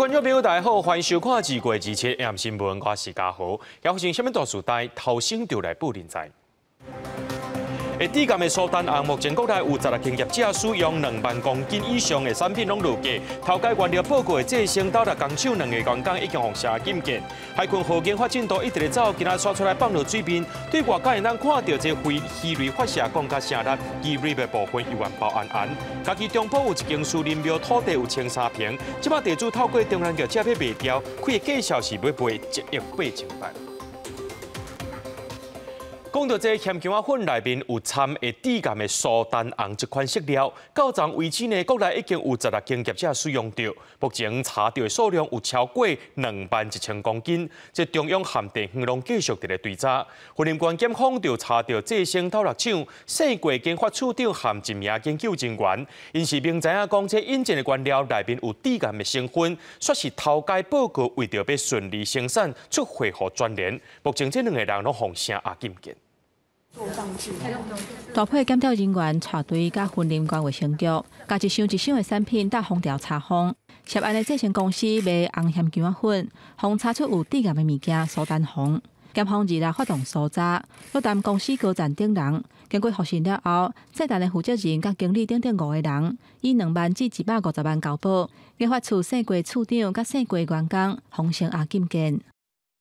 观众朋友大家好，欢迎收看《2月27日新闻》，我是嘉豪。要发生什么大事代，头先就来报人知。低价的苏丹红，目前国内有16间业者使用2万公斤以上的产品拢落价。头家原料报告的这先斗六工厂2个员工已经互下禁见。海军河间发展图一直走，今仔刷出来放落水面，对外界咱看到这飞鱼类发射讲甲声力，鱼类的部分又完爆暗暗。家己中部有一间树林庙土地有1300平，即摆地主透过中南桥这要卖掉，开的价销是要卖1亿8千万。 讲到这咸姜仔粉内面有掺会低价的苏丹红这款色料，到昨为止呢，国内已经有16间业者使用到，目前查到的数量有超过21000公斤。这中央含地方拢继续伫咧追查。云林县检方就查到这先斗六厂生过研发处长含一名研究人员，因是明知影讲这引进的原料内面有低价的成分，说是头家报告为着要顺利生产出货予专联。目前这2个人拢红声压禁见。 大批检调人员带队甲云林县卫生局，甲一箱一箱的产品搭封条查封。涉案的制成公司卖红咸姜仔粉，互查出有低价的物件苏丹红。检方2日发动搜查，落单公司高层等人，经过核实了后，集团的负责人甲经理等5个人，以2万至150万交保。研发处生过处长甲生过员工，红绳压禁见。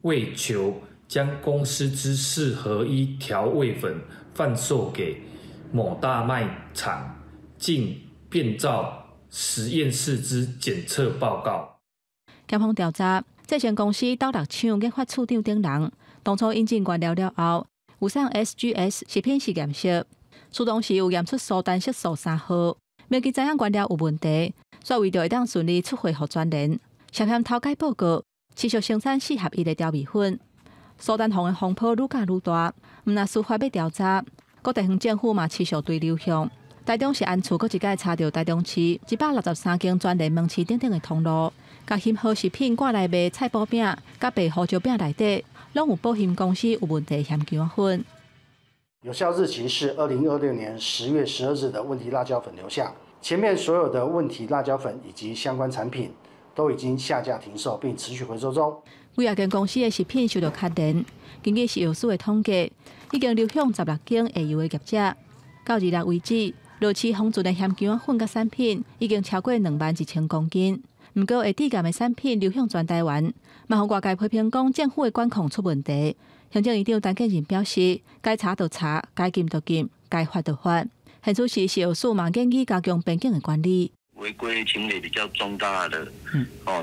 为求 将公司之4合1调味粉贩售给某大卖场，竟变造实验室之检测报告。检方调查，这间公司斗六厂研发处长等人，当初引进原料了后，有上 SGS 食品实验室，出当时有验出苏丹色素3号，未记知影原料有问题，所以为着会当顺利出货予专联，涉嫌偷改报告，持续生产4合1的调味粉。 苏丹红的风波愈加愈大，毋但司法要调查，各地方政府嘛持续对流向。台中市安处阁一届查到台中市163间专联门市等等的通路，甲任何食品挂来卖菜脯饼、甲白胡椒饼内底，拢有保险公司有问题咸姜仔粉。有效日期是2026年10月12日的问题辣椒粉留下，前面所有的问题辣椒粉以及相关产品都已经下架停售，并持续回收中。 几啊间公司的食品受到卡电，根据食药署的统计，已经流向16间下游的业者。到2日为止，落市封存的咸姜仔粉甲产品已经超过21000公斤。不过，会低价的产品流向全台湾，嘛互外界批评讲政府的管控出问题。行政院长陈建仁表示，该查就查，该禁就禁，该罚就罚。现此时食药署嘛建议加强边境的管理。 违规行为比较重大的，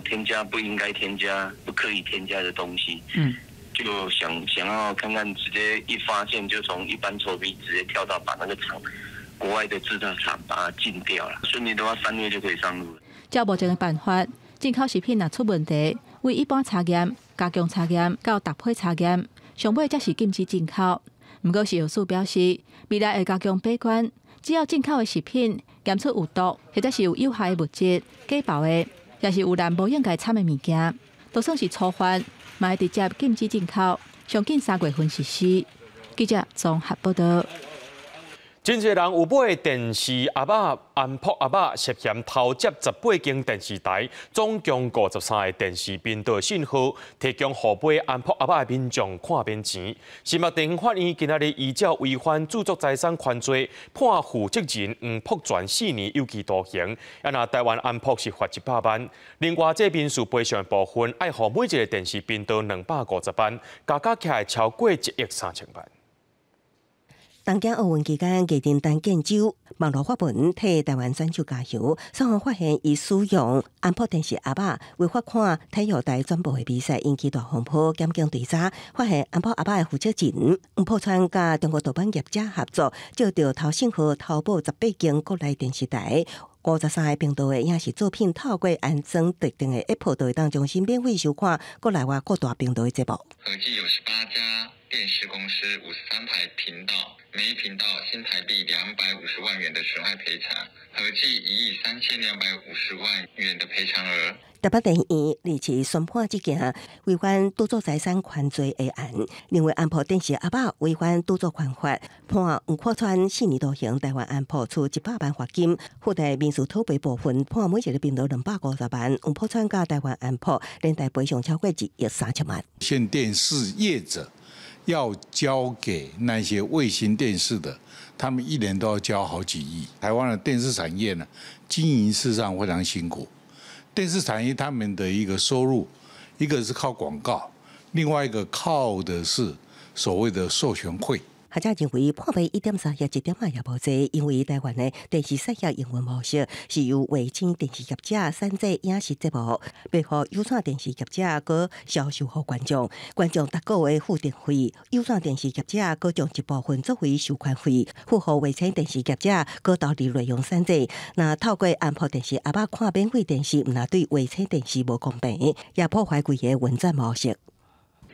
添加不应该添加、不可以添加的东西，就想要看看，直接一发现就从一般臭皮直接跳到把那个厂国外的制造厂把它禁掉了，顺利的话3月就可以上路了。照目前的办法，进口食品若出问题，为一般查验、加强查验到搭配查验，上尾才是禁止进口。不过食药署表示，未来会加强把关，只要进口的食品 检出有毒，或者是有有害的物质、假包的，也是有咱无应该掺的物件，都算是触犯，嘛会直接禁止进口，上紧3月份实施。记者综合报道。 真侪人有买电视盒仔、安博盒仔，涉嫌偷接18间电视台，总共53个电视频道信号，提供互买安博盒仔的民众看免钱。新北地方法院今仔日依照违反著作财产权罪，判负责人黄朴全4年有期徒刑。那台湾安博是罚100万。另外，这民事赔偿的部分，爱互每一个电视频道250万，加起来超过1亿3千万。 东京奥运期间，日前陈建州网络发文替台湾选手加油，随后发现伊使用安博电视盒仔违法看体育台转播的比赛，引起大风波。检警调查发现安博盒仔的负责人黄朴全甲中国盗版业者合作，借着偷信号偷报18间国内电视台。 53个频道的影视作品，透过安装特定的 App， 就会当重新免费收看国内外各大频道的节目。合计有18家电视公司53台频道，每一频道新台币250万元的损害赔偿，合计1亿3250万元的赔偿额。台北地院日前宣判这件违反著作财产权罪的案，另外安普电视阿爸违反著作权法，判吴扩川4年徒刑，台湾安普处100万罚金，附带民事讨赔部分判每一个频道250万，吴扩川甲台湾安普连带赔偿超过1亿3000万。现电视业者要交给那些卫星电视的，他们一年都要交好几亿。台湾的电视产业呢，经营事实上非常辛苦。电视产业他们的一个收入，一个是靠广告，另外一个靠的是所谓的授权费。学者认为判赔1.3亿1点也无济，因为台湾的电视产业营运模式是由卫星电视业者产制影视节目，背后有线电视业者搁销售给观众，观众逐个月付电费，有线电视业者搁将一部分作为收款费，付予卫星电视业者搁导致内容产制。那透过安普电视阿爸看免费电视，毋但对卫星电视无公平，也破坏规个运转模式。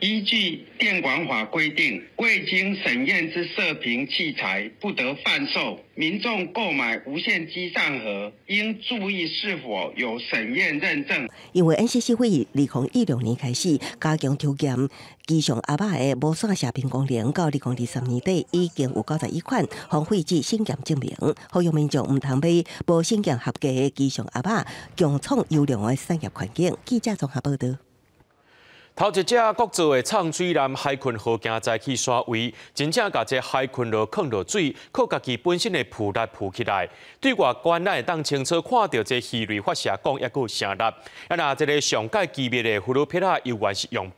依据电管法规定，未经审验之射频器材不得贩售。民众购买无线机上盒，应注意是否有审验认证。因为 NCC 会议2016年开始加强抽检机上阿爸的无线射频功能，到2023年底已经有91款防废止审验证明，呼吁民众唔通买无审验合格的机上阿爸，强创优良的产业环境。记者综合报道。头一只国造的唱水南海群号行载去刷位，真正把这海群号放落水，靠家己本身的浮力浮起来。对外观咱会当清楚看到这鱼雷发射管也有声力。啊，那这个上界机密的葫芦片啊，犹原是用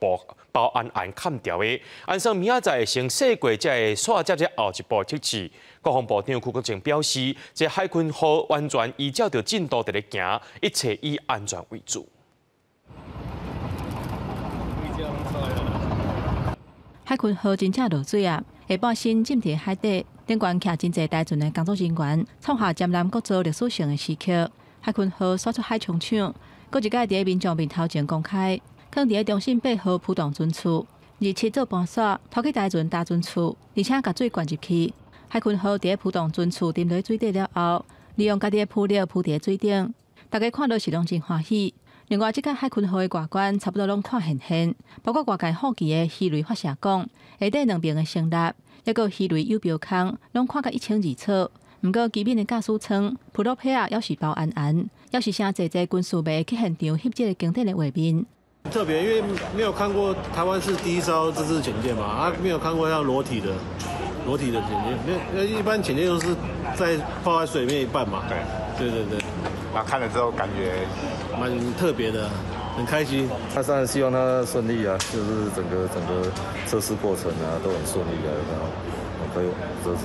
包安砍掉的。按说明仔载先试过才会煞接这后一步测试。国防部长邱国正表示，这海群号完全依照着进度在咧行，一切以安全为主。海群号真正落水啊！下晡新浸伫海底，顶悬徛真侪台船的工作人员，创下江南国造历史性的时刻。海群号驶出海冲场，搁一届伫民众面头前公开，放伫中信8号浦洞准处。27做盘煞，偷去台船大准处，而且甲水灌入去。海群号伫浦洞准处沉落水底了后，利用家己的浮力浮伫水顶，大家看到是拢真欢喜。另外，即个海群号的外观差不多拢看现，包括外界好奇的鱼雷发射管，下底两边的声纳，还有鱼雷有标空，拢看甲一清二楚。不过，机敏的驾驶舱、普罗佩亚要是包安，要是请侪军事迷去现场翕这个经典的画面。特别，因为没有看过台湾是第一艘自制潜舰嘛，没有看过像裸体的潜舰，因为一般潜舰都是泡在水面一半嘛。对。那看了之后感觉蛮特别的，很开心。那当然希望他顺利啊，就是整个测试过程啊都很顺利啊，然后可以就是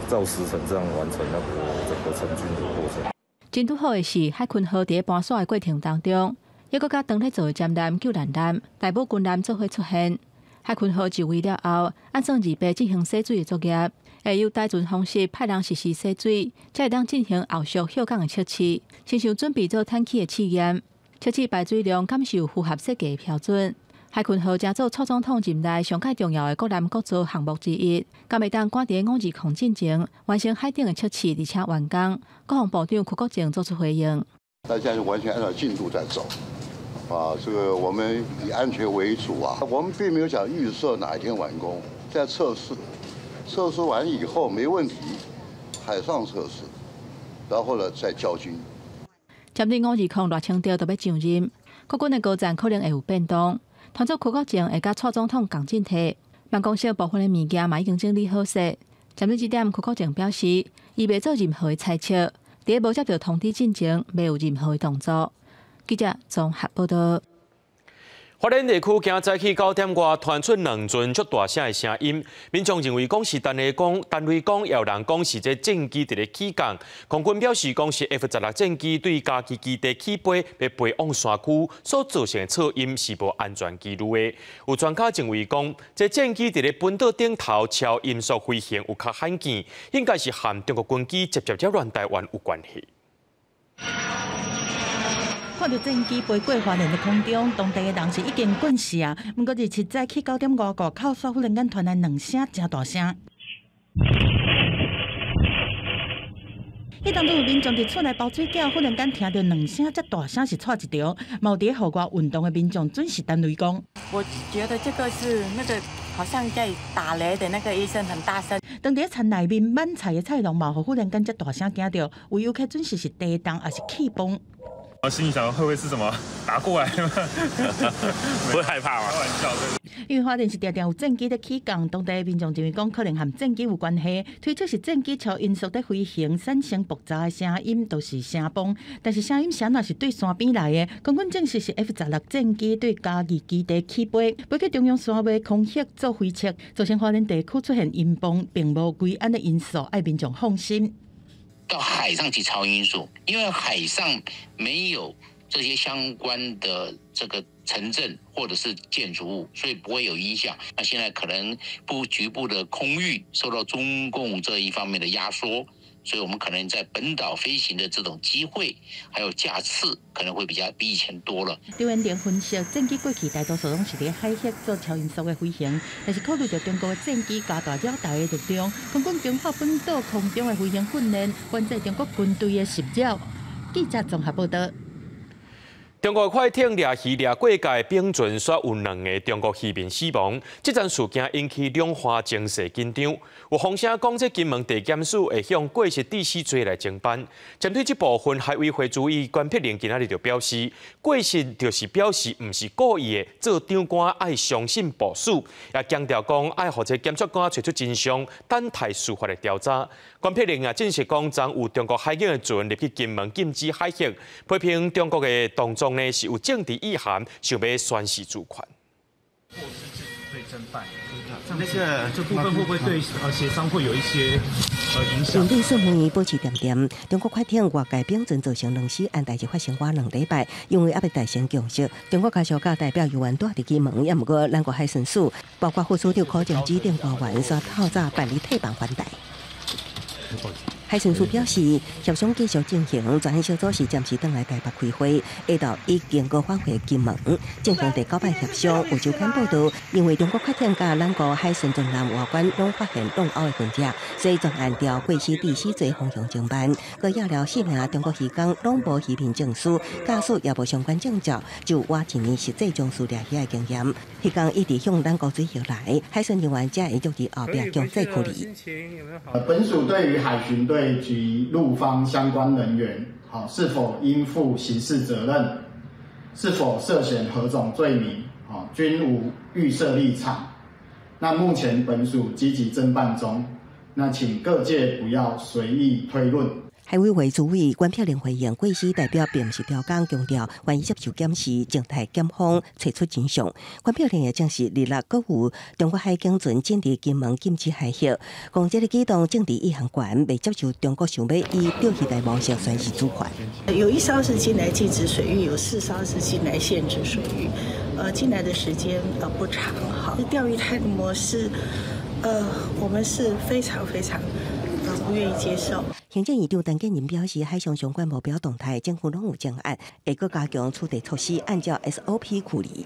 照时程这样完成那个整个成军的过程。真拄好的是，海群号伫搬徙的过程当中，还佫甲当咧做的舰舰救难舰、大埔军舰做伙出现。海群号就位了后，按算2倍进行洗水的作业。会由台船方式派人实施洗水，才会当进行后续休港的测试，亲像准备做探气的试验。测试排水量敢是有符合设计的标准。海群号正做蔡总统任内上界重要的国南国造项目之一，敢会当赶伫52进前完成海顶的测试，而且完工。国防部长邱国正作出回应：大家完全按照进度在走。这个我们以安全为主啊，我们并没有讲预设哪一天完工，在测试。测试完以后没问题，海上测试，然后呢再交军。针对520热清潮都要上任，国军的高层可能会有变动。团长邱国正会甲蔡总统共进退，办公室部分的物件嘛已经整理好势。针对这点，邱国正表示，伊袂做任何的猜测，伫无接到通知进前，袂有任何的动作。记者综合报道。花莲地区今早起9点外传出2阵足大声的声音，民众认为讲是单位讲，也有人讲是这战机伫咧起降。空军表示讲是 F-16战机对家己基地起飞，要飞往山区所造成的噪音是无安全记录的。有专家认为讲，这战机伫咧本岛顶头超音速飞行有较罕见，应该是和中国军机直接乱台湾有关系。看到战机飞过花莲的空中，当地的人是已经惯势啊。不过日7早起9点55口哨忽然间传来2声真大声。迄当中有民众伫厝内包水饺，忽然间听到2声遮大声是错一条。某伫户外运动的民众准时单位讲，我觉得这个是那个好像在打雷的那个一声很大声。当伫田内面满菜的菜农嘛，忽然间遮大声惊到，有游客准时是地动还是气崩。我心里想，会不会是什么打过来吗？不会害怕吗？开玩笑，因为花莲是常常有战机在起降，当地民众认为讲可能和战机有关系，推测是战机朝音速在飞行，产生爆炸的声音，都是声崩。但是声音声若是对山边来的，公馆证实是 F-16战机对嘉义基地起飞，飞去中央山脉空隙做飞测，造成花莲地区出现音崩，并无危安的因素，爱民众放心。到海上去超音速，因为海上没有这些相关的这个城镇或者是建筑物，所以不会有影响。那现在可能局部的空域受到中共这一方面的压缩，所以我们可能在本岛飞行的这种机会还有架次可能会比以前多了。刘元玲分析，战机过去大多数拢是伫海域做超音速的飞行，但是考虑到中国的战机加大扰台的力量，公馆中华本岛空中的飞行训练，关在中国军队的袭扰。记者综合报道。中国快艇掠鱼掠过界，冰船煞有2个中国渔民死亡。这件事件引起两岸情势紧张。有风声讲，这金门地检署会向过失致死罪来侦办。针对这部分，海委会主委关碧玲今仔日就表示，过失就是表示唔是故意的，做长官爱相信部署，也强调讲爱让这检察官找出真相，等待司法的调查。关碧玲也证实讲，昨有中国海警的船入去金门禁止海域，批评中国的动作呢是有政治意涵，想要宣示主权。过失对侦办，那个这部分会不会对协商会有一些影响？面对双方保持点点，中国快艇外界冰船造成2死案代志发生2礼拜，因为还未达成共识，中国家属甲代表游员住伫金门，也毋过咱国海巡署包括副署长考证指定官员煞透早办理退办还台。海巡署表示，协商继续进行，专案小组是暂时等来台北开会，下昼已经过返回金门，进行第9摆协商。有周刊报道，因为中国快艇甲咱国海巡船舰外观拢发现弄凹的痕迹，所以专案调过失致死罪方向侦办。佮要了4名中国渔工拢无渔民证书，驾驶也无相关证照，就我1年实际从事掠鱼的经验。渔工一直向咱国追求来，海巡人员才会足伫后壁强制处理。本署对于海巡队及陆方相关人员，是否应负刑事责任，是否涉嫌何种罪名，均无预设立场。那目前本署积极侦办中，那请各界不要随意推论。海委会主委关碧玲回应，过失代表并不是调岗，强调愿意接受检视，静态检方找出真相。关碧玲也证实，日各有中国海警船进入金门禁止海域，讲这个举动政治意涵悬，未接受中国想要以钓鱼台模式宣示主权。有1艘是进来禁止水域，有4艘是进来限制水域，进来的时间不长。好，钓鱼台的模式，我们是非常不愿意接受。行政院长陈建仁表示，海上相关目标动态，政府拢有正案，会搁加强处理措施，按照 SOP 处理。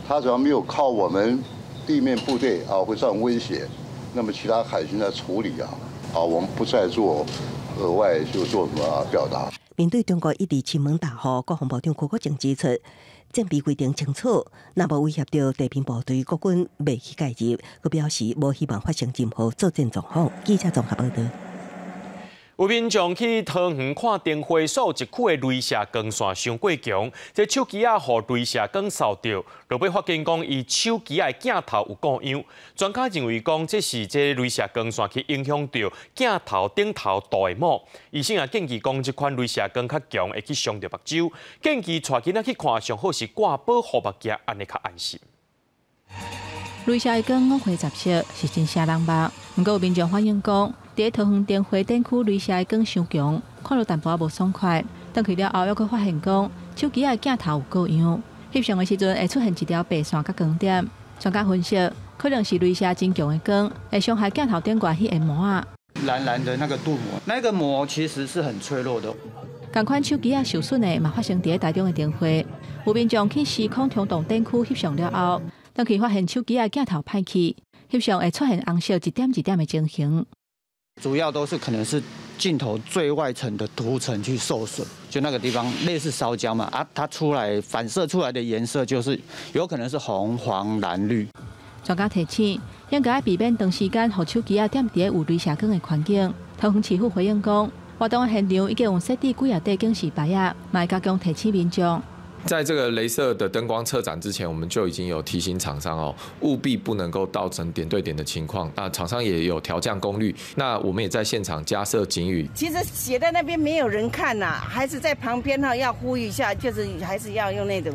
他只要没有靠我们地面部队会造成威胁，那么其他海军的处理我们不再做额外就做什么表达。面对中国一直亲门大户，国防部长柯国正指出，政备规定清楚，若无威胁到地平部队，国军未去介入。佢表示，无希望发生任何作战状况。记者综合报道。有民众去桃园看灯会，所一区的雷射光线伤过强，这手机互雷射光扫到，落尾发现讲伊手机的镜头有故障。专家认为讲这是这雷射光线去影响到镜头顶头大的膜。医生也建议讲，这款雷射光较强会去伤到目睭，建议带囡仔去看，上好是挂保护目镜，安尼较安心。雷射光5花10色，是真吓人目。不过有民众反映讲，伫桃园灯会灯区雷射光伤强，看到淡薄仔无爽快。等去了后，又佫发现讲手机的镜头有故障，翕相的时阵会出现一条白线甲光点。专家分析，可能是雷射真强的光会伤害镜头顶挂迄个膜啊。蓝蓝的那个镀膜，那个膜其实是很脆弱的。同款手机受损的嘛发生伫台中的电话，有民众去时空冲动灯区翕相了后，当去发现手机镜头歹去，翕相会出现红色一点一点的情形。主要都是可能是镜头最外层的涂层去受损，就那个地方类似烧焦嘛它出来反射出来的颜色就是有可能是红、黄、蓝、绿。专家提醒，应该避免长时间互手机点伫有镭射光的环境。桃园市府回应讲，活动现场已经用设置几啊块警示牌啊，卖加强提醒民众。在这个雷射的灯光测展之前，我们就已经有提醒厂商哦，务必不能够造成点对点的情况。那厂商也有调降功率，那我们也在现场加设警语。其实写在那边没有人看呐，还是在旁边哈，要呼吁一下，就是还是要用那种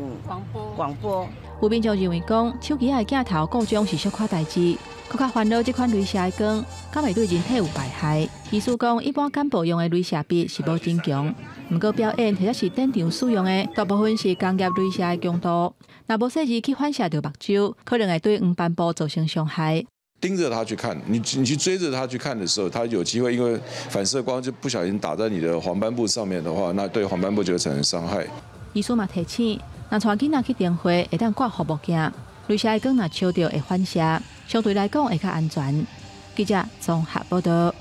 广播。有民众认为讲，手机的镜头故障是小可代志，更较烦恼这款镭射的光，敢会对人体有危害。医师讲，一般干部用的镭射笔是无真强，不过表演或者是电场使用的大部分是工业镭射的强度，若无细致去反射到目睭，可能会对黄斑部造成伤害。盯着它去看，你去追着它去看的时候，它有机会因为反射光就不小心打在你的黄斑部上面的话，那对黄斑部就会产生伤害。医师嘛提醒，若带囡仔去电话，会当挂护目镜，镭射的光若照到会反射，相对来讲会较安全。记者综合报道。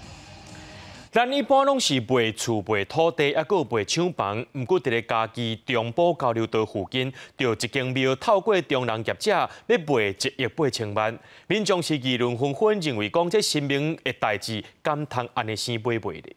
咱一般拢是卖厝、卖土地，还有卖厂房。毋过，伫咧嘉义中埔交流道附近，就一间庙透过中人业者要卖1亿8千万。民众是议论纷纷，认为讲这神明的代志，敢通安尼生买卖咧？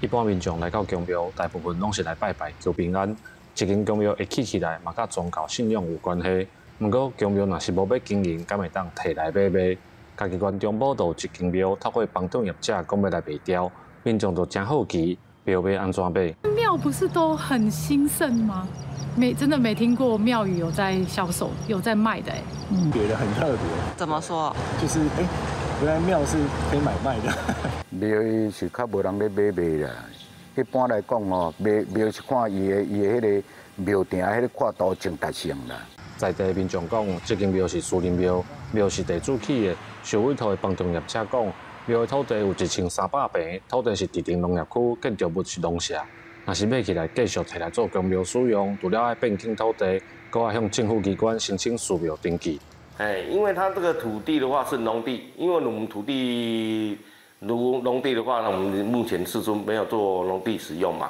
一般民众来到公庙，大部分拢是来拜拜求平安。一间公庙会起来，嘛甲宗教信仰有关系。毋过，公庙若是无要经营，敢会当摕来买卖？嘉义县中埔道一间庙，透过帮助业者讲要来卖掉，民众都真好奇，庙要安怎卖？庙不是都很兴盛吗？真的没听过庙宇有在销售、有在卖的觉得很特别。怎么说？就是原来庙是可以买卖的。庙是较无人咧买卖啦。一般来讲哦，庙是看伊的迄个庙埕迄个看图正达性啦。在地民众讲，这间庙是私人庙，庙是地主起的。受委托的帮助业者讲，庙的土地有1300平，土地是地定农业区，建筑物是农舍。若是买起来继续摕来做公庙使用，除了要变更土地，阁要向政府机关申请私庙登记。因为它这个土地的话是农地，因为我们土地如农地的话呢，我们目前是说没有做农地使用嘛，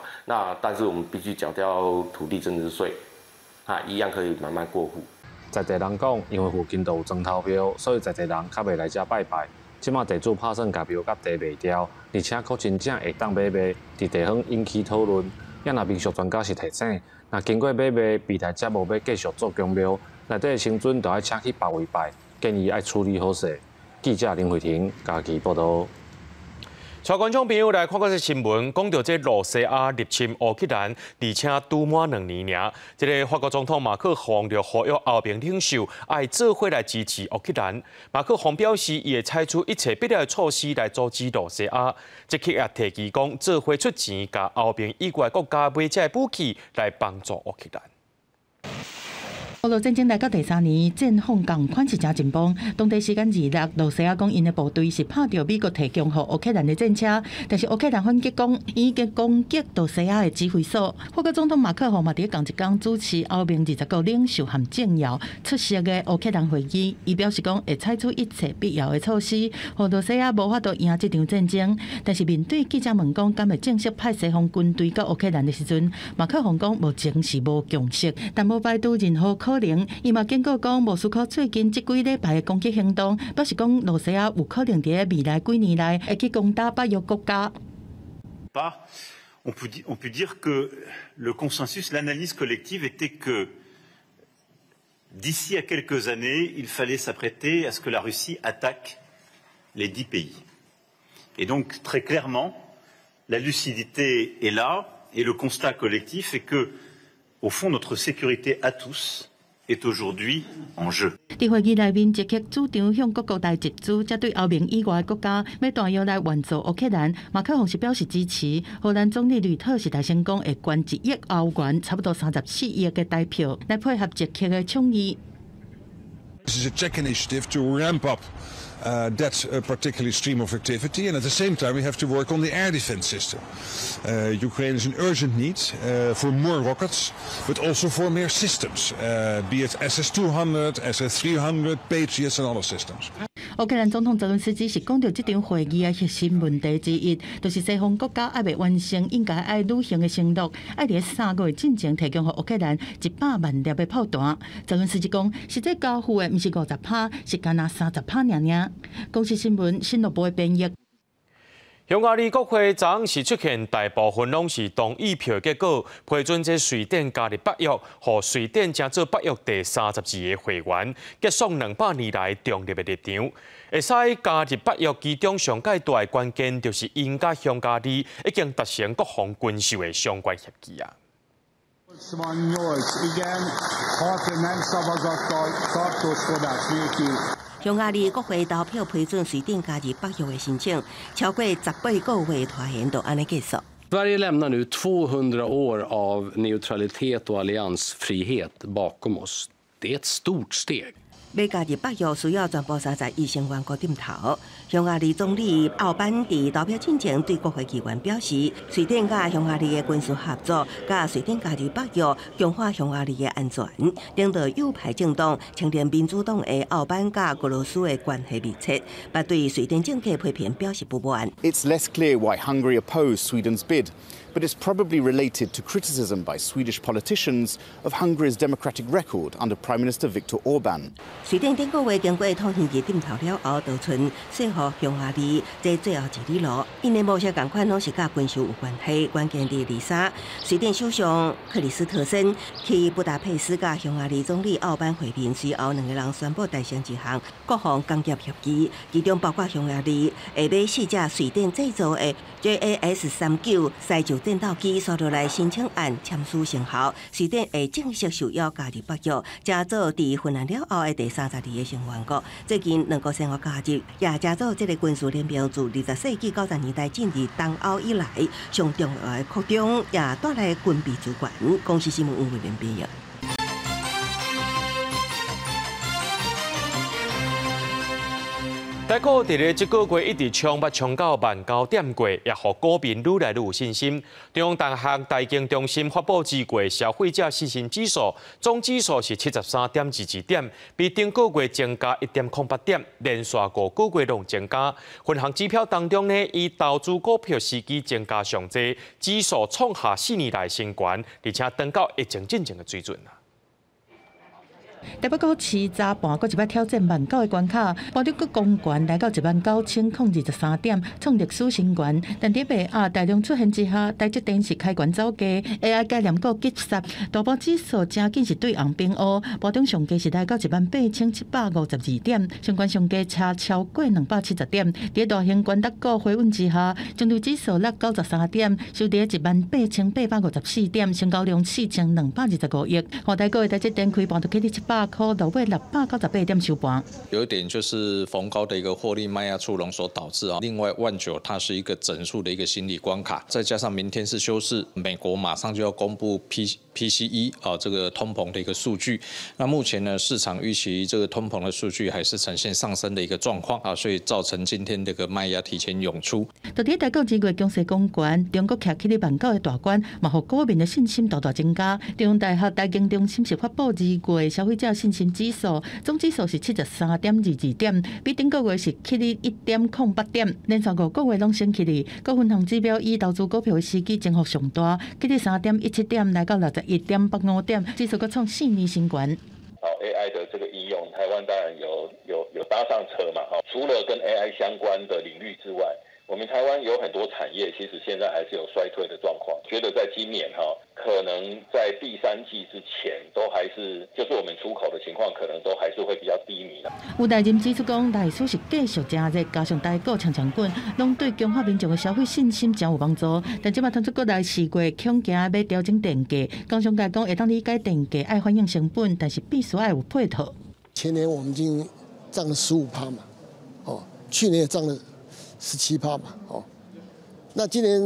但是我们必须缴掉土地增值税，一样可以慢慢过户。在地人讲，因为附近都有庄头庙，所以在地人较袂来遮拜拜。即马地主拍算甲庙甲地卖掉，而且可真正会当买卖，伫地方引起讨论。也若民俗专家是提醒，若经过买卖，未来则无要继续做公庙，内底生尊就要请去别位拜，建议要处理好势。记者林慧婷嘉义报道。带观众朋友来看看这新闻，讲到这罗西亚入侵乌克兰，而且拄满2年尔。这个法国总统马克宏就呼吁欧盟领袖爱做伙来支持乌克兰。马克宏表示，伊会采取一切必要的措施来阻止罗西亚。即刻也提议讲，做伙出钱，甲欧盟以外国家买这武器来帮助乌克兰。俄罗战争来到第3年，战况共款是真紧绷。当地时间2日，罗西亚讲因的部队是拍到美国提供予乌克兰的战车，但是乌克兰反击讲已经攻击罗西亚的指挥所。法国总统马克宏嘛伫同一天主持欧盟20个领袖和政要出席的乌克兰会议，伊表示讲会采取一切必要的措施，让罗西亚无法度赢这场战争。但是面对记者问讲敢会正式派西方军队到乌克兰的时阵，马克宏讲目前是无共识，但无排除任何可能，伊嘛警告讲，莫斯科最近这几礼拜的攻击行动，表示讲罗西亚有可能在未来几年内会去攻打北约国家。On peut dire que le consensus, l'analyse collective était que d'ici à quelques années, il fallait s'apprêter à ce que la Russie attaque les 10 pays. Et donc, très clairement, la lucidité est là, et le constat collectif est que, au fond, notre sécurité à tous est aujourd'hui en jeu。伫会议内面，捷克主张向各国来集资，则对欧盟以外国家要弹药来援助乌克兰。马克宏是表示支持。荷兰总理吕特是大声讲会捐1亿欧元，差不多34亿嘅代票，来配合捷克嘅倡议。This is a Czech initiative to ramp up that particular stream of activity, and at the same time we have to work on the air defense system. Ukraine is in urgent need for more rockets, but also for more systems, be it SS-200, SS-300, Patriots and other systems. 乌克兰总统泽伦斯基是讲到这场会议的核心问题之一，就是西方国家还未完成应该爱履行的承诺，爱伫3个月进前提供给乌克兰100万粒的炮弹。泽伦斯基讲，实际交付的毋是50%，是敢若30%尔。公司新闻新闻部的编译。匈牙利国会昨是出现大部分拢是同意票结果，批准这瑞典加入北约，和瑞典成做北约第32个会员，结束200年来中立的立场。会使加入北约其中上界大的关键，就是因甲匈牙利已经达成国防军售的相关协议啊。 匈牙利国会投票批准瑞典加入北约的申请，超过18个月拖延就安尼结束。Sverige lämnar nu 200 år av neutralitet och alliansfrihet bakom oss. Det är ett stort steg. 要加入北约需要全部32成员国点头。匈牙利总理奥班伫投票进前对国会议员表示，瑞典甲匈牙利的军事合作，甲瑞典加入北约，强化匈牙利的安全。领导右派政党青年民主党的奥班甲俄罗斯的关系密切，但对瑞典政客批评表示不满。It's less clear why Hungary opposed Sweden's bid. But it's probably related to criticism by Swedish politicians of Hungary's democratic record under Prime Minister Viktor Orban. 瑞典顶个月经过讨论期点头了后，就剩说服匈牙利这最后一里路。因的某些共款拢是甲军事有关系，关键伫23，瑞典首相克里斯特森去布达佩斯甲匈牙利总理奥班会面之后，两个人宣布达成一项国防工业协议，其中包括匈牙利会买4架瑞典制造的 JAS-39西就战斗机，所落来申请案签署成效，瑞典会正式受邀加入北约，加做伫芬兰了后的第32个成员国。最近两个生活加入，也加做这个军事联盟自20世纪90年代进入东欧以来上重要的扩张，也带来军备主管。公司新闻吴伟廉编译。台股伫咧这个月一直冲到19000点过，也互股民愈来愈有信心。中央大学财经中心发布之过消费者信心指数，总指数是73.22点，比顶个月增加1.08点，连续5个月拢增加。分行指标当中呢，以投资股票时机增加上济，指数创下4年来新高，而且登到疫情之前的水准啦。台北股市早盘阁一摆挑战19000的关卡，盘中阁攻关来到19023点，创历史新高。但伫尾下大量出现之下，台积电是开关走低 ，AI 概念股急杀，大盘指数真紧是对红变黑，盘中上低是来到18752点，相关上低差超过270点。伫大型关达股回稳之下，中途指数落93点，收伫18854点，成交量4225亿。华台股的台积电开盘就起伫700块，落尾698点收盘。有一点就是逢高的一个获利卖压出笼所导致啊。另外，190它是一个整数的一个心理关卡，再加上明天是休市，美国马上就要公布 PCE 这个通膨的一个数据。那目前呢，市场预期这个通膨的数据还是呈现上升的一个状况啊，所以造成今天这个卖压提前涌出。到底台股2月强势攻关，中国徛起咧19000的大关，嘛互股民的信心大大增加。中央大学财经中心是发布2月消费者信心指数，总指数是73.22点，比顶个月是起哩1.08点，连续5个月拢升起哩。各分项指标以投资股票的时机增幅上大，起哩3.17点，来到61.85点，指数阁创4年新高。AI 的这个应用，台湾当然有搭上车嘛。除了跟 AI 相关的领域之外，我们台湾有很多产业，其实现在还是有衰退的状况。觉得在今年可能在第3季之前，都还是就是我们出口的情况，可能都还是会比较低迷的。有大人指出讲，大市是继续真热，加上台股强滚，拢对强化民众的消费信心真有帮助。但即马传出国内4月恐惊要调整电价，工商界讲会当理解电价爱反映成本，但是必须要有配套。前年我们已经涨了15%嘛，去年也涨了17%嘛，那今年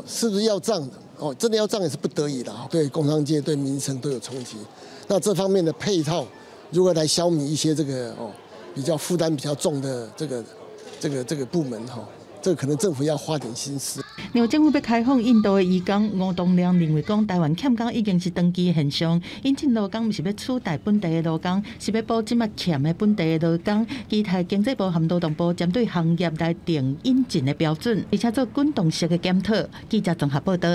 是不是要涨的？真的要涨也是不得已的，对工商界、对民生都有冲击。那这方面的配套如何来消弭一些这个比较负担比较重的这个部门哈，这个可能政府要花点心思。另外，政府要开放印度的移工，吴东亮认为讲台湾欠工已经是长期的现象，引进劳工不是要取代本地的劳工，是要补即卖欠的本地的劳工。期待经济部和劳动部针对行业来定引进的标准，而且做滚动式的检讨。记者综合报道。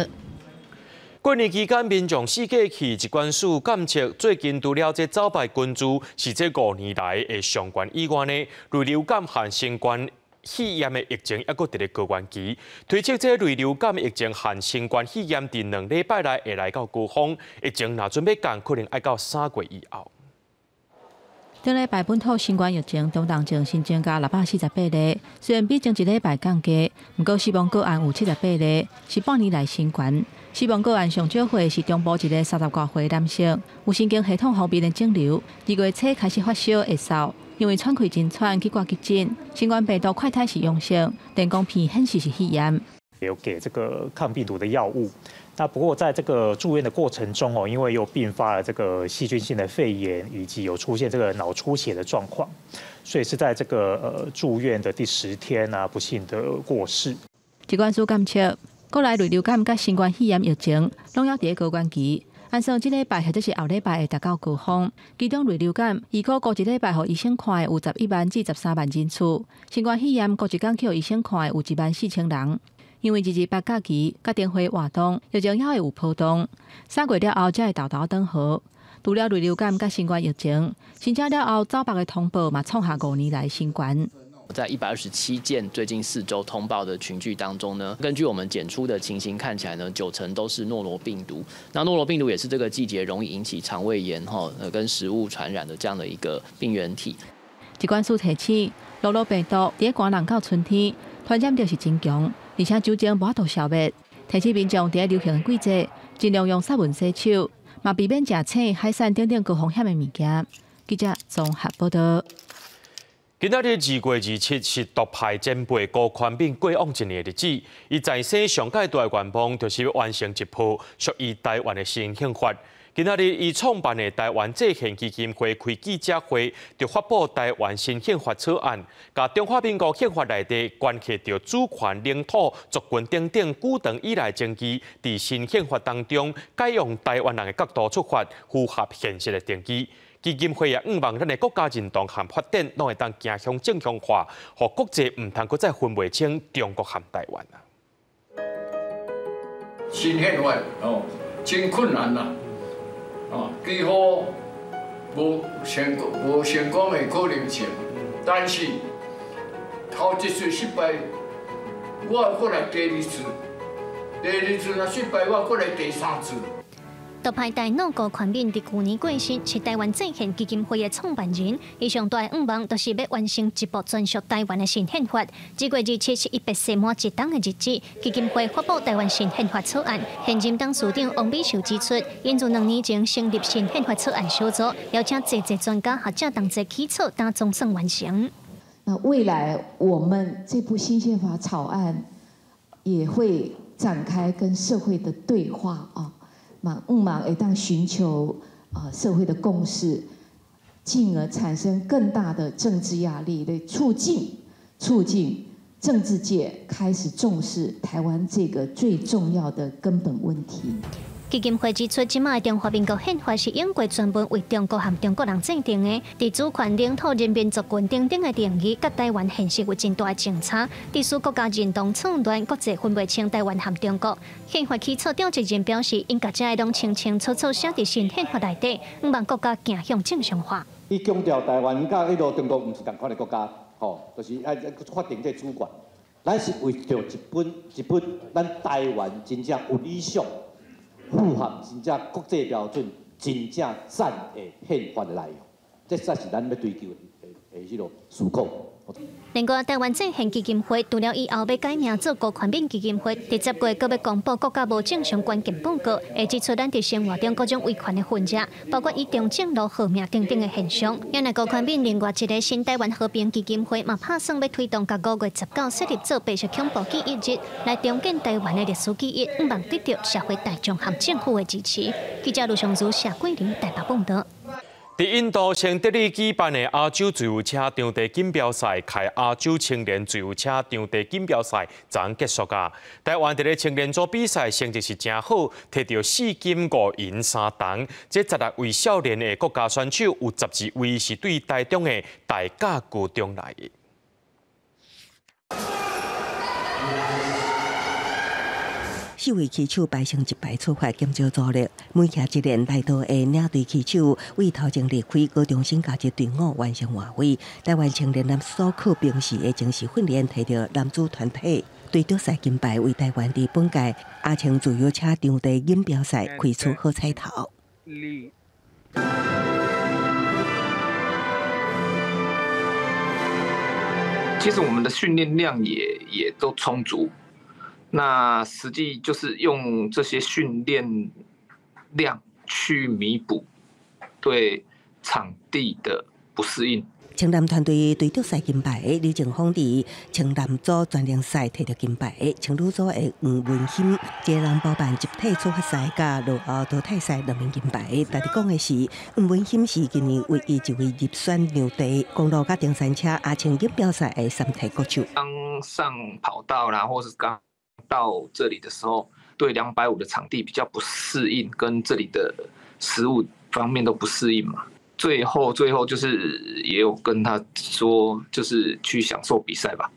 过年期间，民众四界去疾管署监测，最近除了这走败群聚是这5年来的上悬以外呢，类流感和新冠肺炎的疫情还佫伫咧高原期。推测这类流感疫情和新冠肺炎伫2礼拜内会来到高峰，疫情若准备降，可能要到3月以后。顶礼拜本土新冠疫情中当前新增加648例，虽然比前一礼拜降低，不过死亡个案有78例，是半年来新高。死亡个案上少岁是中部一个30多岁男性，有神经系统方面的肿瘤，2月初开始发烧会烧，因为喘气真喘去挂急诊，新冠病毒快筛是阳性，电光片显示是肺炎。有给这个抗病毒的药物，那不过在这个住院的过程中因为又并发了这个细菌性的肺炎，以及有出现这个脑出血的状况，所以是在这个住院的第10天不幸的过世。疾管署监测，国内类流感甲新冠肺炎疫情拢要伫高原期，按算这礼拜或者是后礼拜会达到高峰。其中类流感预估过一礼拜互医生看的有11万至13万人次，新冠肺炎过一天去互医生看的有14000人。因为28假期甲灯会活动，疫情还会有波动。3月了后才会豆豆转好。除了类流感甲新冠疫情，新增了后走北的通报嘛创下5年来新高。在127件最近4周通报的群聚当中呢，根据我们检出的情形看起来呢，90%都是诺罗病毒。那诺罗病毒也是这个季节容易引起肠胃炎跟食物传染的这样的一个病原体。疾管署提醒，诺罗病毒伫寒冷到春天传染力是真强，而且酒精无法度消灭。提醒民众伫流行季节，尽量用杀蚊洗手，嘛避免食青、海鲜等等高风险的物件。记者综合报道。今仔日2月27是独派前辈高宽炳过往1年的日子。伊在生上届大愿望，就是要完成一部属于台湾的新宪法。今仔日伊创办的台湾制宪基金会开记者会，就发布台湾新宪法草案，甲中华民国宪法内底关系到主权、领土、族群等等久长以来争议，伫新宪法当中改用台湾人的角度出发，符合现实的定义。基金会也希望咱的国家认同和发展，拢会当走向正向化，互国际唔通搁再分袂清中国和台湾啊。新宪法真困难啦，几乎无成功的可能性。但是头一次失败，我搁来第2次，第2次若失败，我搁来第3次。独派大脑高宽炳伫去年过身，是台湾制宪基金会的创办人。伊上大的愿望，就是要完成一部专属台湾的新宪法。2月27是100岁满1档的日子，基金会发布台湾新宪法草案。现任董事长王美秀指出，因自2年前成立新宪法草案小组，邀请侪专家学者同齐起草，但总算完成。那未来我们这部新宪法草案也会展开跟社会的对话会当寻求社会的共识，进而产生更大的政治压力，来促进政治界开始重视台湾这个最重要的根本问题。基金会指出，即卖中华民国宪法是英国专门为中国和中国人制定的，伫主权、领土、人民族群等等的定义，甲台湾现实有真大的相差，致使国家认同错乱，国际分袂清台湾和中国。宪法起草召集人表示，应甲遮拢清清楚楚写伫新宪法内底，希望国家走向正常化。伊强调台湾甲迄个中国毋是同款的国家，就是爱法定这主权，咱是为着一本咱台湾真正有理想。符合真正国际标准、真正赞的宪法的内容，这才是咱要追求的迄个思考。另外，台湾制宪基金会除了以后要改名做高宽炳基金会，伫10月阁要公布国家无正常关键报告，会指出咱伫生活中各种维权的分野，包括以中正路号命等等的现象。因为高宽炳另外一个新台湾和平基金会嘛，打算要推动甲5月19设立做白色恐怖记忆日，来重建台湾的历史记忆，希望得到社会大众和政府的支持。记者卢尚如、谢桂林台北报道。在印度圣德里举办的亚洲自由车场地锦标赛，开亚洲青年自由车场地锦标赛昨结束啊。台湾伫咧青年组比赛成绩是真好，摕到4金5银3铜。这16位少年的国家选手，有12位是对台中的大甲高中来的。 4位骑手排成一排出发，减少阻力。每骑一连来到的领队骑手为头前离开高中生加一队伍完成换位。台湾青年男所靠平时的精实训练，摕到男子团体对夺赛金牌，为台湾伫本届亚青自由车场地锦标赛开出好彩头。其实我们的训练量也都充足。 那实际就是用这些训练量去弥补对场地的不适应。青男团队对夺赛金牌，李正峰伫青男组专项赛摕到金牌，青女组的黄文馨接人包办集体出发赛甲落后淘汰赛2面金牌。但伫讲的是，黄文馨是今年唯一一位入选牛地公路甲登山车亚青锦标赛的3体国手。刚上跑道啦，或是刚 到这里的时候，对250的场地比较不适应，跟这里的食物方面都不适应嘛。最后就是也有跟他说，就是去享受比赛吧。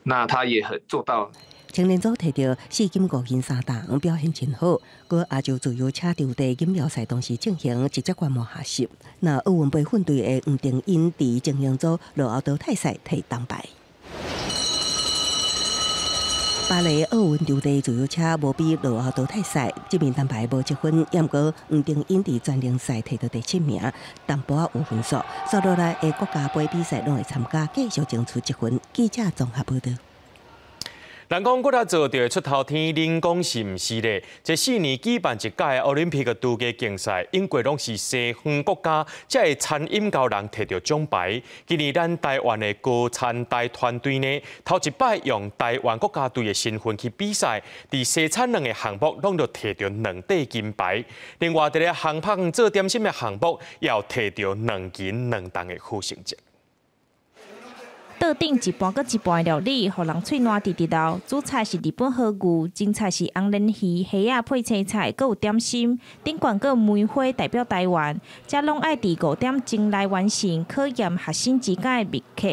那他也很做到。青年组摕到4金5银3铜，表现真好。搁亚洲自由车场地锦标赛同时进行，直接观摩下习。那奥运杯分队的黄定英伫精英组落后淘汰赛摕铜牌。 巴黎奥运场地自由车无比落后淘汰赛，这面铜牌无积分，也毋过黄定英伫专项赛摕到第7名，淡薄有分数。接落来的国家杯比赛拢会参加，继续争取积分。记者综合报道。 人讲骨力做着出头天，恁讲是毋是咧？这4年举办一届奥林匹克拄假竞赛，英国拢是西方国家，才会餐饮高人摕到奖牌。今年咱台湾的高餐台团队呢，头一摆用台湾国家队的身份去比赛，伫西餐2个项目拢着摕到2块金牌。另外，伫咧航拍做点心的项目，也有摕到2银2铜的好成绩。 桌顶一盘搁一盘的料理，互人喙烂直直流。主菜是日本和牛，前菜是红鲢鱼、虾仔配青菜，搁有点心。顶悬搁有梅花代表台湾，这拢爱伫5点钟来完成考验学生之间的密课。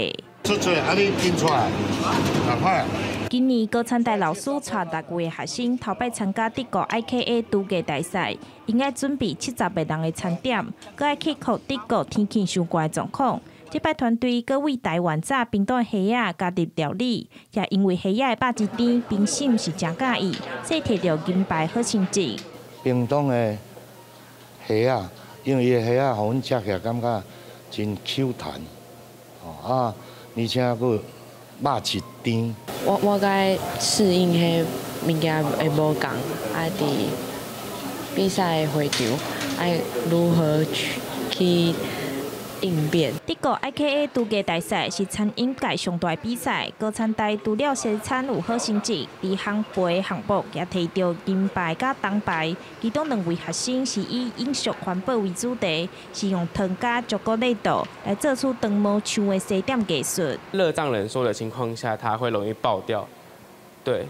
今年高餐台老师带6位学生头摆参加德国 IKA 拄假大赛，因爱准备70个人的餐点，搁爱克服德国天气伤寒的状况。 这摆团队搁为台湾炸冰冻虾仔加入料理，也因为虾仔的肉质甜，评审是真介意，所以摕到金牌好成绩。冰冻的虾仔，因为伊的虾仔，互阮食起来感觉真 Q 弹，而且佫肉质甜。我该适应迄物件会无共，爱伫比赛的会场爱如何去 应变。德国 IKA 拄假大赛是餐饮界上大比赛，高餐台除了西餐有好成绩，伫烘焙项目也摕到金牌甲铜牌。其中2位学生是以饮食环保为主题，是用糖加巧克力豆来做出长毛像的西点艺术。热胀冷缩的情况下，它会容易爆掉，对。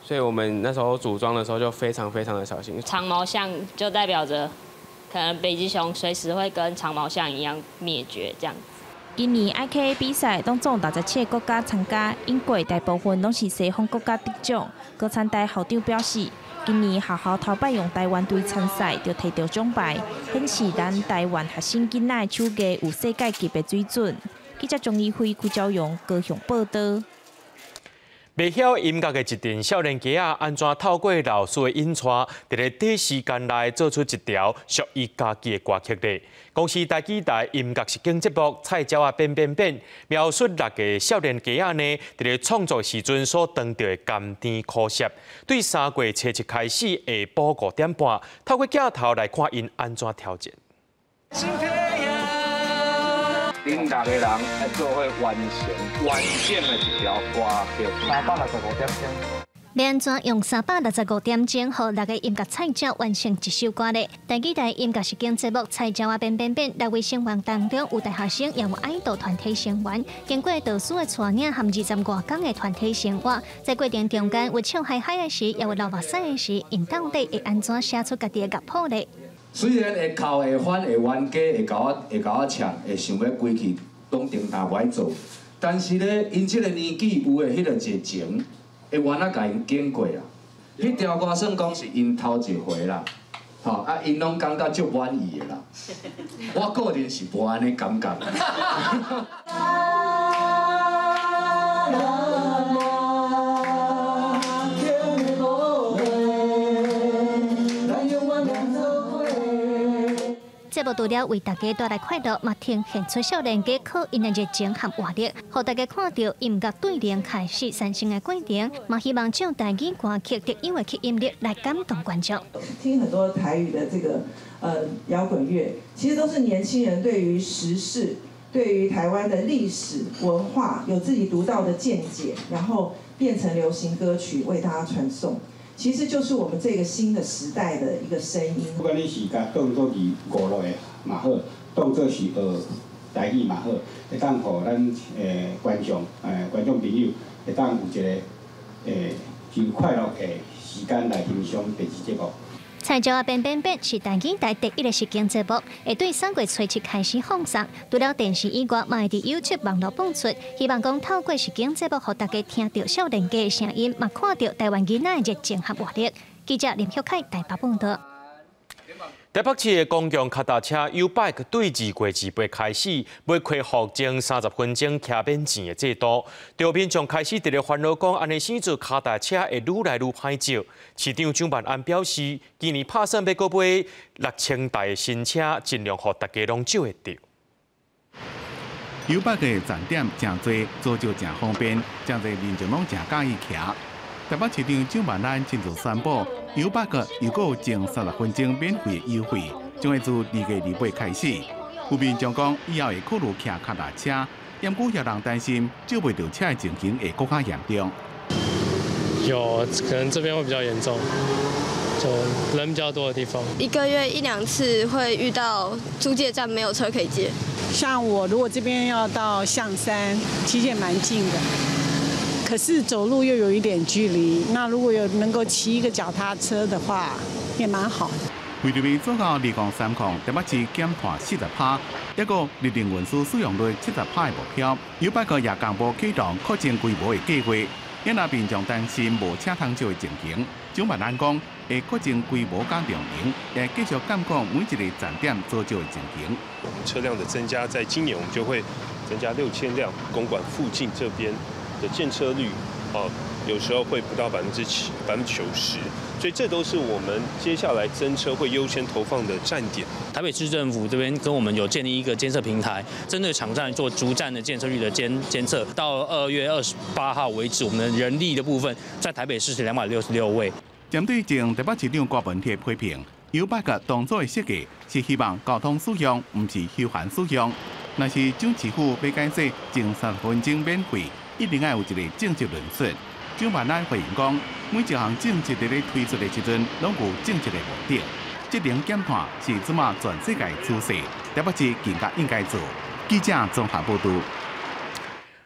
所以我们那时候组装的时候就非常的小心。长毛象就代表着，可能北极熊随时会跟长毛象一样灭绝这样子。今年 IKA 比赛拢总67个国家参加，英国大部分拢是西方国家得奖。高餐台校长表示，今年学校头摆用台湾队参赛，就摕到奖牌，显示咱台湾学生囡仔手艺有世界级的水准。记者钟义辉、顾朝阳高雄报道。 袂晓音乐的一群少年家啊，安怎透过老师的引带，伫咧短时间内做出一条属于家己的歌曲呢？公司台记台音乐实境节目《菜鸟啊变变变》，描述6个少年家啊呢，伫咧创作时阵所当到的甘甜苦涩。对3月初1开始下晡5点半，透过镜头来看因安怎挑战。 恁6个人来做伙完成的一条歌曲。365点钟。要安怎用365点钟，和6个音乐菜鸟完成一首歌呢？第几代音乐实境节目《菜鸟啊变变变》6位成员当中，有大学生，也有爱豆团体成员。经过导师的带领，和20多天的团体生活，在过程中间有唱嗨嗨的时，也有流目屎的时，因到底会安怎写出家己的乐谱呢？虽然会哭会翻会冤家会甲我呛，会想要归去当定大歹做，但是咧，因这个年纪有的迄个热情。 会原啊，甲因经过啊，迄条歌算讲是因头一回啦，吼啊，因拢感觉足满意的啦。我个人是无安尼感觉。节目除了为大家带来快乐，嘛呈现出少年家靠因的热情和活力，让大家看到音乐对联开始产生的过程，嘛希望将台语歌曲特有的吸引力来感动观众。听很多台语的这个摇滚乐，其实都是年轻人对于时事、对于台湾的历史文化有自己独到的见解，然后变成流行歌曲为大家传颂。 其实就是我们这个新的时代的一个声音。不管你是甲当作是娱乐的嘛好，当作是学台语嘛好，会当互咱观众朋友会当有一个真快乐的时间来欣赏电视节目。 菜鸟啊变变变是台语台第1个实境节目，会对3月初7开始放送。除了电视以外，嘛会伫 YouTube 网络播出。希望讲透过实境节目，让大家听到少年家的声音，嘛看到台湾囡仔的热情和活力。记者林秀凯台北报道。 台北市的公共脚踏车 U-Bike 对2月28开始，要开放前30分钟骑免钱的制度。路边将开始伫咧烦恼讲，安尼生做脚踏车会愈来愈歹招。市长蒋万安表示，今年打算要购买6000台新车，尽量让大家拢借会到。U-Bike 的站点真多，做就真方便，真侪民众拢真介意骑。 台北市长蒋万安亲自宣布 ，U-Bike 又有前30分钟免费优惠，将会自2月28开始。有民众讲以后会考虑骑脚踏车，但过也人担心借袂到车的情形会更加严重。有可能这边会比较严重，就人比较多的地方。1个月1、2次会遇到租借站没有车可以借。像我如果这边要到象山，其实也蛮近的。 可是走路又有一点距离，那如果有能够骑一个脚踏车的话，也蛮好的。为着要做到2030，台北市减碳40%，一个日定运输使用率70%的目标。U-Bike也公布启动扩增规模的计划，因若民众担心无车通借的情形，蒋万安讲会扩增规模加量能，也继续监控每一个站点做借的情形。车辆的增加，在今年我们就会增加6000辆，公馆附近这边。 的建车率，有时候会不到90%，所以这都是我们接下来增车会优先投放的站点。台北市政府这边跟我们有建立一个监测平台，针对场站做逐站的建设率的监测。到2月28号为止，我们的人力的部分在台北市是266位。针对前台北市长郭文铁批评 ，U-Bike 当初的设计是希望交通使用，唔是休闲使用。若是蒋市府要解释前30分钟免费。 一定要有一个政治论述。蒋万安回应讲，每一项政策在咧推出的时阵，拢有政治的目的。这能减碳是即马全世界趋势，台北市更加应该做。记者综合报道。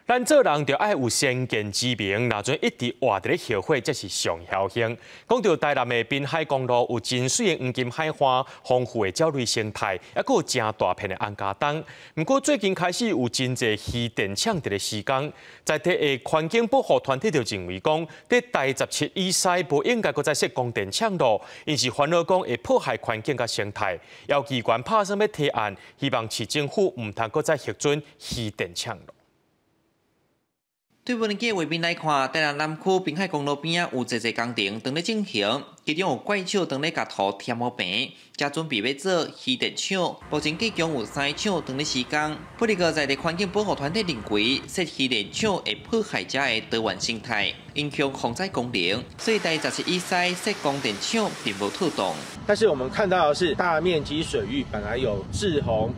咱做人就爱有先见之明，若准一直活伫咧后悔，才是上侥幸。讲到台南的滨海公路有真水的黄金海花，丰富的鸟类生态，还佫有真大片的红加冬。不过最近开始有真侪渔电抢伫咧施工，在地的环境保护团体就认为讲，伫台17以西不应该佫再设供电抢路，因是烦恼讲会破坏环境甲生态。要机关拍算要提案，希望市政府唔通佫再核准渔电抢路。 对无人机的画面来看，台南南区滨海公路边有侪工程正在进行，其中有怪手正在甲土贴好平，加准备要做渔电厂。目前计共有3个厂正在施工。不过在地环境保护团体认为，设渔电厂会破坏遮的多元生态，影响防灾功能，所以台17以西设供电厂并无妥当。但是我们看到的是，大面积水域本来有滞洪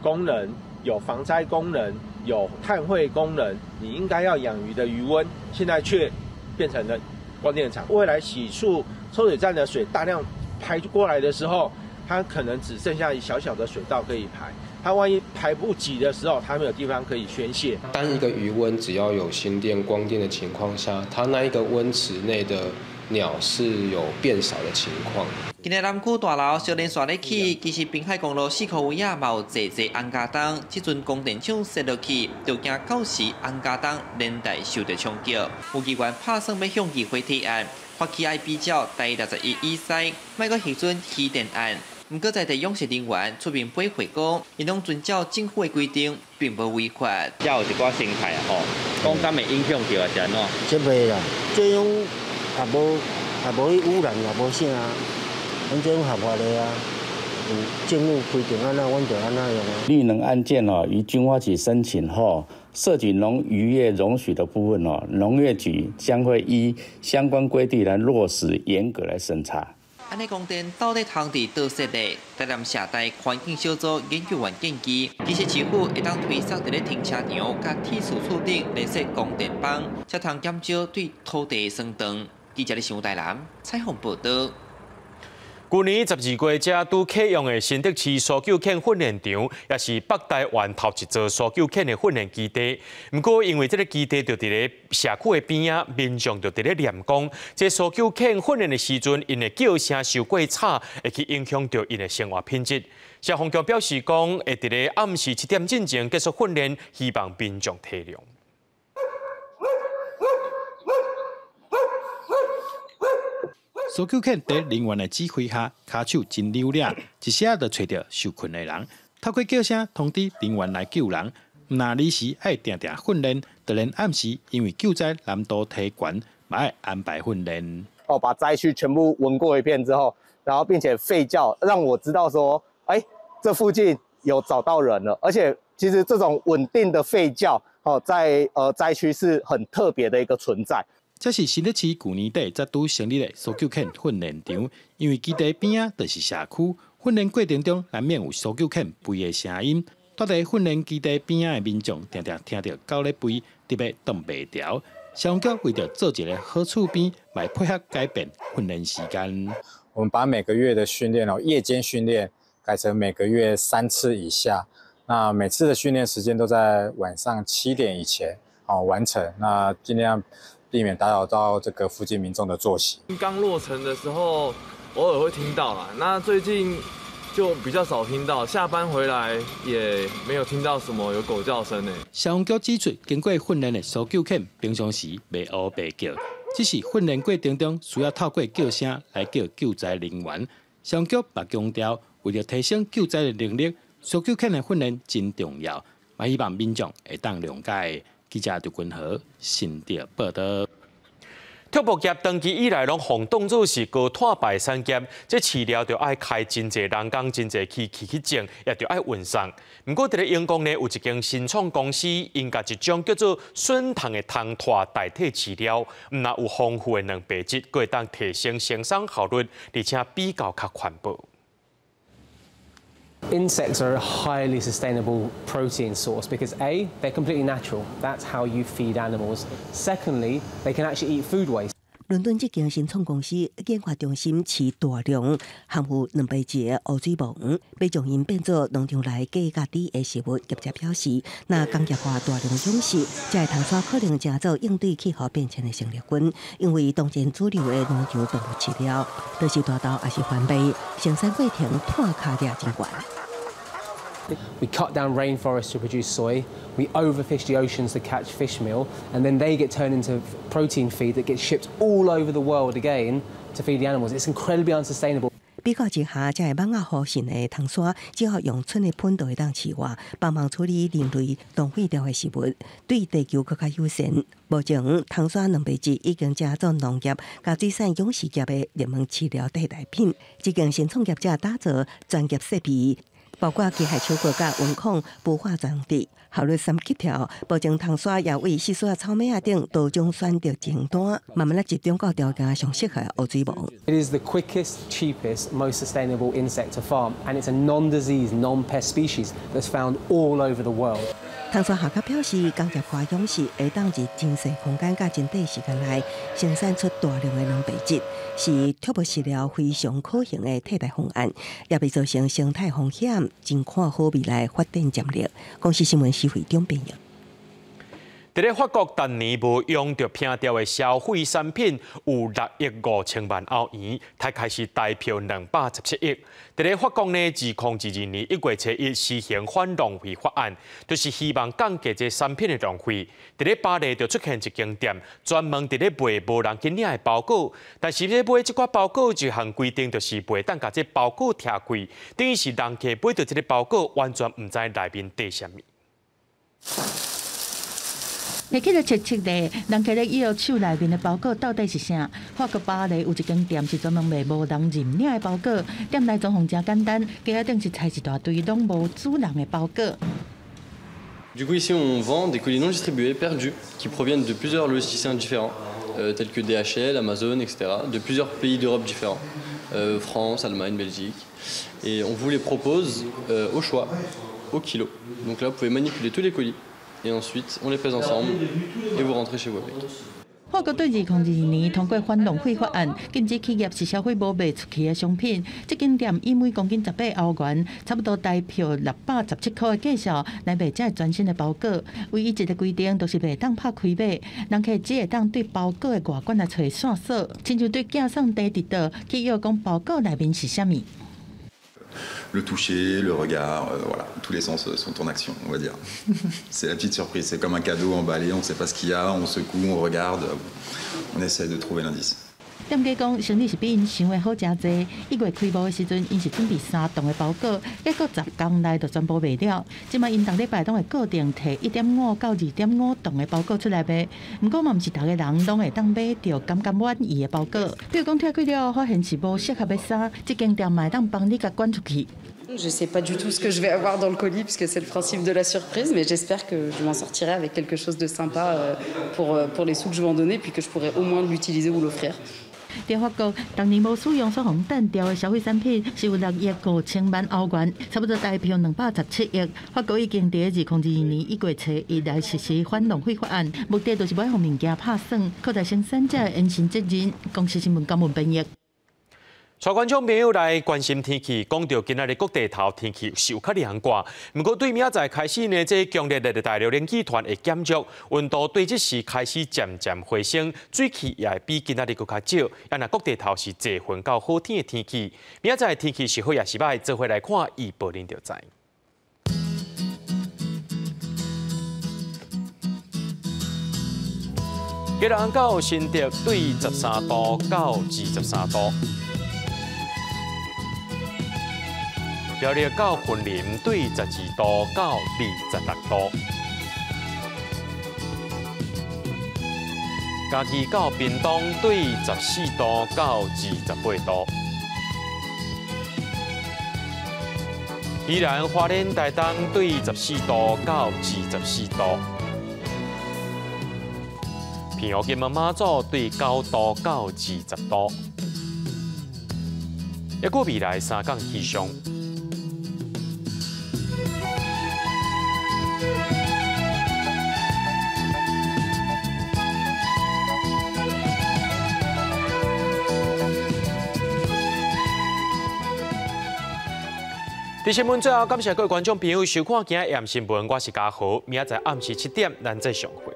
功能，有防灾功能。 有碳汇功能，你应该要养鱼的鱼塭，现在却变成了光电厂。未来洗漱抽水站的水大量排过来的时候，它可能只剩下小小的水道可以排。它万一排不挤的时候，它没有地方可以宣泄。单一个余温只要有心电、光电的情况下，它那一个温池内的鸟是有变少的情况。今日南区大楼小连续咧起，其实滨海公路4号位啊，嘛有济红家灯，即阵供电厂设落去，就惊到时红家灯连带受到冲击。有议员拍算要向议会提案，发起爱比照第61以西，莫阁核准起电案。不过在地养殖人员出面配合讲，因拢遵照政府的规定，并无违法。也有一寡生态啊吼，讲敢会影响到啊是安怎？这袂啦，这种也无去污染，也无啥啊，咱这种合法的啊。政府规定安那，阮就安那用啊。绿能案件哦，于经发局申请后，涉及农渔业容许的部分哦，农业局将会依相关规定来落实，严格来审查。安尼供电到底通伫倒设的？台南社大环境小组研究员建议，其实市府会当推设伫咧停车场、甲铁丝厝顶来设供电棒，才通减少对土地的损长。记者咧上台南采访报道。去年12月，才拄启用的新竹市搜救犬训练场，也是北台湾头一座搜救犬的训练基地。不过，因为这个基地就伫咧社区的边啊，民众就伫咧念讲，这搜救犬训练的时阵，因的叫声受过吵，会去影响到因的生活品质。消防局表示讲，会伫咧暗时7点进前结束训练，希望民众体谅。搜救犬在人员的指挥下，骹手真溜俩，一下就找到受困的人，透过叫声通知人员来救人。唔那离时爱定定训练，就连暗时因为救灾难度提悬，嘛爱安排训练。把灾区全部闻过一遍之后，然后并且吠叫，让我知道说，这附近有找到人了。而且其实这种稳定的吠叫，在灾区是很特别的一个存在。这是新竹市去年底才拄成立的搜救犬训练场，因为基地边啊就是社区，训练过程中难免有搜救犬吠的声音。住在训练基地边啊的民众，常常听到狗咧吠，特别动袂调。消防局为着做一个好厝边，来配合改变训练时间。我们把每个月的训练夜间训练改成每个月3次以下，那每次的训练时间都在晚上7点以前完成，那尽量避免打扰到这个附近民众的作息。刚落成的时候，偶尔会听到啦，那最近就比较少听到，下班回来也没有听到什么有狗叫声呢。消防局指出，经过训练的搜救犬平常时袂乌袂叫，只是训练过程中需要透过叫声来叫救灾人员。消防局也强调，为了提升救灾的能力，搜救犬的训练真重要，也希望民众会当谅解。记者刘君和新竹报道。拓扑业长期以来拢红当作是高碳排产业，这饲料就爱开真侪人工、真侪去种，也就爱运送。不过，伫咧永光呢，有一间新创公司，因甲一种叫做顺糖的糖脱代替饲料，唔但有丰富的蛋白质，会当提升生产效率，而且比较较环保。Insects are a highly sustainable protein source because A, they're completely natural. That's how you feed animals. Secondly, they can actually eat food waste. 伦敦这间新创公司研发中心饲大量含有蛋白质的乌水虻，要将因变做农场内价格低的食物。业者表示，那工业化大量种植，才会通煞可能成做应对气候变迁的生力军。因为当前主流的农场动物饲料，都是大豆也是环备，生产过程碳卡量真悬。We cut down rainforests to produce soy. We overfish the oceans to catch fish meal, and then they get turned into protein feed that gets shipped all over the world again to feed the animals. It's incredibly unsustainable. 比较之下，这个蠓仔好性的糖沙，只要用村的喷都会当饲活，帮忙处理人类浪费掉的食物，对地球更加友善。目前，糖沙蛋白质已经加做农业、甲水产养殖业的热门饲料替代品。这间新创业者打造专业设备。包括机械手骨甲温控孵化装置，效率3级条，保证糖沙野味、细丝啊、草莓啊等多种选择清单，慢慢来集中到调教上适合的乌水虻。It is the quickest, cheapest, most sustainable insect to farm, and it's a non-disease, non-pest species that's found all over the world. 唐山校校表示，工业化勇士会当伫真细空间甲真短时间内生产出大量的蛋白质，是脱物饲料非常可行的替代方案，也未造成生态风险，真看好未来发展潜力。公司新闻司会长编译。伫咧法国，当年无用着拼掉的消费产品有6亿5千万欧元，才开始代票217亿。伫咧法国呢，2022年1月7日施行反浪费法案，就是希望降低这产品的浪费。伫咧巴黎就出现一间店，专门伫咧卖无人见领的包裹，但是咧买即款包裹一项规定，就是袂当甲这包裹拆开，等于是人客买到这个包裹，完全唔知内面缀啥物。你去咧切咧，人客咧要手内面的包裹到底是啥？法国巴黎有一间店是专门卖无人认领的包裹，店内装潢真简单，架顶是菜一大堆拢无主人的包裹。Du coup, ici, on vend des colis non distribués perdus qui proviennent de plusieurs logiciels différents, tels que DHL, Amazon, etc., de plusieurs pays d'Europe différents, France, Allemagne, Belgique. Et on vous les propose au choix, au kilo. Donc là, vous pouvez manipuler tous les colis. Et ensuite, on les pèse ensemble et vous rentrez chez vous avec. 法国对2022年通过反浪费法案，禁止企业是消费无卖出去的商品。这间店以每公斤18欧元，差不多代票617块的价数来卖这全新的包裹。唯一一个规定就是袂当拍开卖，人客只会当对包裹的外观来找线索，亲像对寄送地址道去要讲包裹内面是啥物。Le toucher, le regard, voilà, tous les sens sont en action, on va dire. C'est la petite surprise, c'est comme un cadeau emballé, on ne sait pas ce qu'il y a, on secoue, on regarde, on essaie de trouver l'indice. 店家讲，生意是比因想的好真济。1月开幕的时阵，因是准备3栋的包裹，结果10天内就全部卖了。即卖因逐礼拜拢会固定摕1.5到2.5栋的包裹出来卖。不过嘛，毋是逐个人拢会当买到感满意的包裹。比如讲，拆开了发现是无适合的衫，这间店嘛会当帮你甲赶出去。Je ne sais pas du tout ce que je vais avoir dans le colis puisque c'est le principe de la surprise, mais j'espère que je m'en sortirai avec quelque chose de sympa pour les sous que je vais en donner, puis que je pourrai au moins l'utiliser ou l'offrir. 在法国，当年无使用所红单调的消费产品是有6亿5千万欧元，差不多代票217亿。法国已经在2022年1月7日来实施反浪费法案，目的就是要让物件拍算，扩大生产者的言行责任。公司新闻新闻编译。带观众朋友来关心天气，讲到今仔日各地头天气是有较凉快，不过对明仔载开始呢，这强烈热带流冷气团会减弱，温度对这时开始渐渐回升，水汽也会比今仔日搁较少。也那各地头是侪云到好天的天气，明仔载天气是好也是歹，做伙来看预报您就知。吉兰到新竹对13度到23度。苗栗到云林对12度到26度，嘉义到屏东对14度到28度，宜兰花莲台东对14度到24度，平湖金门马祖对9度到20度。一个未来3天气象。在新闻最后，感谢各位观众朋友收看今日AM新闻，我是嘉豪，明仔载暗时7点，咱再相会。